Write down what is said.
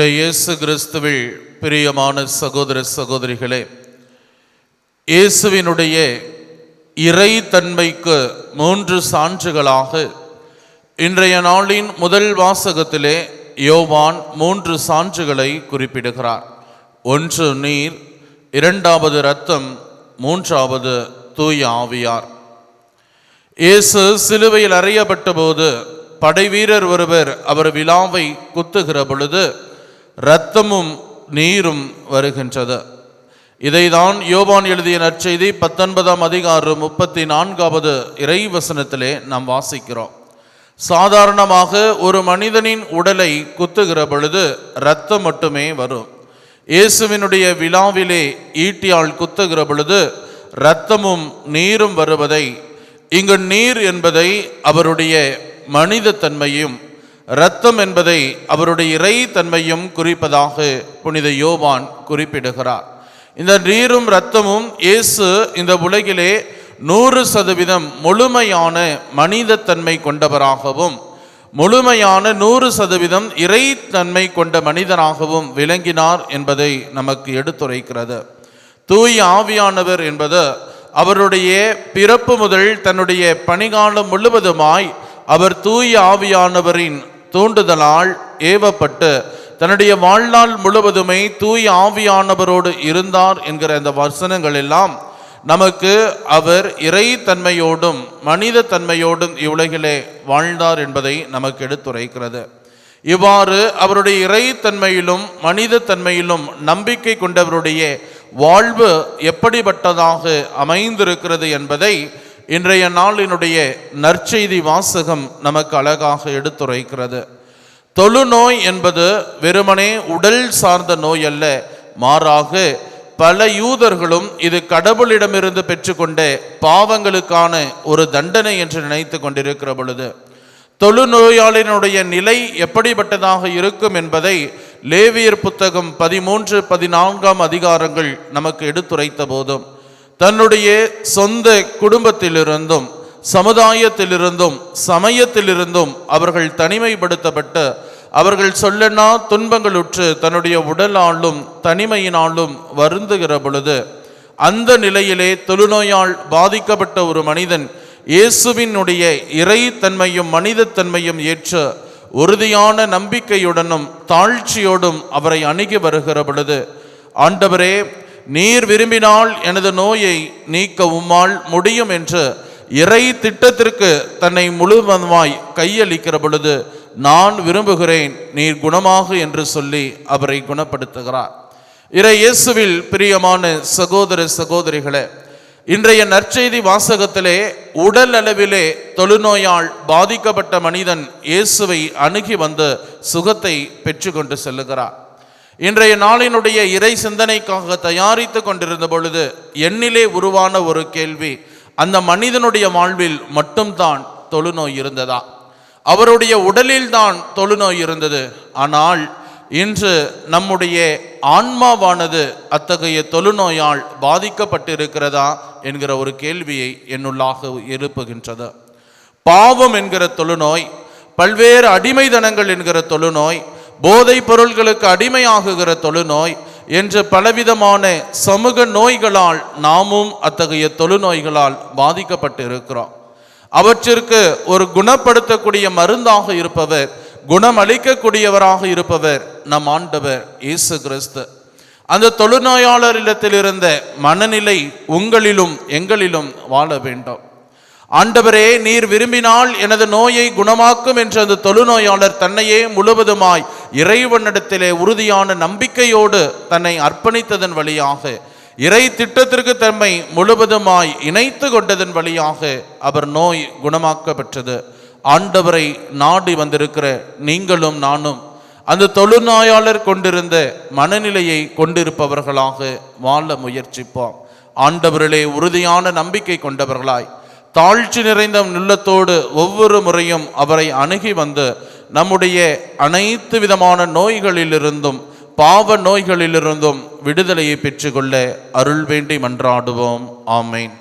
இயேசு கிறிஸ்துவில் பிரியமான சகோதர சகோதரிகளே, இயேசுவினுடைய இறை தன்மைக்கு 3 சான்றுகளாக இன்றைய நாளின் முதல் வாசகத்திலே யோவான் 3 சான்றுகளை குறிப்பிடுகிறார். 1 நீர், 2வது இரத்தம், 3வது தூய ஆவியார். இயேசு சிலுவையில் அறையப்பட்ட போது படைவீரர் ஒருவர் அவர் விலாவை குத்துகிற பொழுது இரத்தமும் நீரும் வருகின்றது. இதைதான் யோவான் எழுதிய நற்செய்தி 19ஆம் அதிகாரம் 34வது இறைவசனத்திலே நாம் வாசிக்கிறோம். சாதாரணமாக ஒரு மனிதனின் உடலை குத்துகிற பொழுது இரத்தம் மட்டுமே வரும். இயேசுவினுடைய விலாவிலே ஈட்டியால் குத்துகிற பொழுது இரத்தமும் நீரும் வருவதை, இங்கு நீர் என்பதை அவருடைய மனித தன்மையும், இரத்தம் என்பதை அவருடைய இறை தன்மையும் குறிப்பதாக புனித யோவான் குறிப்பிடுகிறார். இந்த நீரும் இரத்தமும் இயேசு இந்த உலகிலே 100% முழுமையான மனித தன்மை கொண்டவராகவும் முழுமையான 100% இறை தன்மை கொண்ட மனிதனாகவும் விளங்கினார் என்பதை நமக்கு எடுத்துரைக்கிறது. தூய ஆவியானவர் என்பது அவருடைய பிறப்பு முதல் தன்னுடைய பணிகாலம் முழுவதுமாய் அவர் தூய ஆவியானவரின் தூண்டுதலால் ஏவப்பட்டு தன்னுடைய வாழ்நாள் முழுவதுமே தூய ஆவியானவரோடு இருந்தார் என்கிற இந்த வசனங்கள் எல்லாம் நமக்கு அவர் இறை தன்மையோடும் மனித தன்மையோடும் இவ்வுலகிலே வாழ்ந்தார் என்பதை நமக்கு எடுத்துரைக்கிறது. இவ்வாறு அவருடைய இறை தன்மையிலும் மனித தன்மையிலும் நம்பிக்கை கொண்டவருடைய வாழ்வு எப்படிப்பட்டதாக அமைந்திருக்கிறது என்பதை இன்றைய நாளினுடைய நற்செய்தி வாசகம் நமக்கு அழகாக எடுத்துரைக்கிறது. தொழுநோய் என்பது வெறுமனே உடல் சார்ந்த நோய் அல்ல, மாறாக பல யூதர்களும் இது கடவுளிடமிருந்து பெற்றுக்கொண்ட பாவங்களுக்கான ஒரு தண்டனை என்று நினைத்து கொண்டிருக்கிற பொழுது தொழுநோயாளினுடைய நிலை எப்படிப்பட்டதாக இருக்கும் என்பதை லேவியர் புத்தகம் 13, 14ஆம் அதிகாரங்கள் நமக்கு எடுத்துரைத்த போதும் தன்னுடைய சொந்த குடும்பத்திலிருந்தும் சமுதாயத்திலிருந்தும் சமயத்திலிருந்தும் அவர்கள் தனிமைப்படுத்தப்பட்டு அவர்கள் சொல்லனா துன்பங்களுற்று தன்னுடைய உடலாலும் தனிமையினாலும் வருந்துகிற பொழுது அந்த நிலையிலே தொழுநோயால் பாதிக்கப்பட்ட ஒரு மனிதன் இயேசுவினுடைய இறை தன்மையும் மனித தன்மையும் ஏற்று உறுதியான நம்பிக்கையுடனும் தாழ்ச்சியோடும் அவரை அணுகி வருகிற பொழுது, ஆண்டவரே, நீர் விரும்பினால் எனது நோயை நீக்க உம்மால் முடியும் என்று இறை திட்டத்திற்கு தன்னை முழுவதுமாய் கையளிக்கிற பொழுது, நான் விரும்புகிறேன், நீர் குணமாக என்று சொல்லி அவரை குணப்படுத்துகிறார். இறை இயேசுவில் பிரியமான சகோதர சகோதரிகளே, இன்றைய நற்செய்தி வாசகத்திலே உடல் அளவிலே தொழுநோயால் பாதிக்கப்பட்ட மனிதன் இயேசுவை அணுகி வந்து சுகத்தை பெற்றுக்கொண்டு செல்லுகிறார். இன்றைய நாளினுடைய இறை சிந்தனைக்காக தயாரித்து கொண்டிருந்த பொழுது என்னிலே உருவான ஒரு கேள்வி, அந்த மனிதனுடைய வாழ்வில் மட்டும்தான் தொழுநோய் இருந்ததா? அவருடைய உடலில்தான் தொழுநோய் இருந்தது. ஆனால் இன்று நம்முடைய ஆன்மாவானது அத்தகைய தொழுநோயால் பாதிக்கப்பட்டிருக்கிறதா என்கிற ஒரு கேள்வியை என்னுள்ளாக எழுப்புகின்றது. பாவம் என்கிற தொழுநோய், பல்வேறு அடிமைதனங்கள் என்கிற தொழுநோய், போதை பொருள்களுக்கு அடிமையாகுகிற தொழுநோய் என்று பலவிதமான சமூக நோய்களால் நாமும் அத்தகைய தொழுநோய்களால் பாதிக்கப்பட்டு இருக்கிறோம். அவற்றிற்கு ஒரு குணப்படுத்தக்கூடிய மருந்தாக இருப்பவர், குணமளிக்கக்கூடியவராக இருப்பவர் நம் ஆண்டவர் இயேசு கிறிஸ்து. அந்த தொழுநோயாளரிடத்தில் இருந்த மனநிலை உங்களிலும் எங்களிலும் வாழ வேண்டும். ஆண்டவரே, நீர் விரும்பினால் எனது நோயை குணமாக்கும் என்று அந்த தொழுநோயாளர் தன்னையே முழுவதுமாய் இறைவனிடத்திலே உறுதியான நம்பிக்கையோடு தன்னை அர்ப்பணித்ததன் வழியாக, இறை திட்டத்திற்கு தம்மை முழுவதுமாய் இணைத்து கொண்டதன் வழியாக அவர் நோய் குணமாக்கப்பட்டது. ஆண்டவரை நாடி வந்திருக்கிற நீங்களும் நானும் அந்த தொழுநோயாளர் கொண்டிருந்த மனநிலையை கொண்டிருப்பவர்களாக வாழ முயற்சிப்போம். ஆண்டவரிலே உறுதியான நம்பிக்கை கொண்டவர்களாய் தாழ்ச்சி நிறைந்த உள்ளத்தோடு ஒவ்வொரு முறையும் அவரை அணுகி வந்து நம்முடைய அனைத்து விதமான நோய்களிலிருந்தும் பாவ நோய்களிலிருந்தும் விடுதலையை பெற்றுக்கொள்ள அருள் வேண்டி மன்றாடுவோம். ஆமேன்.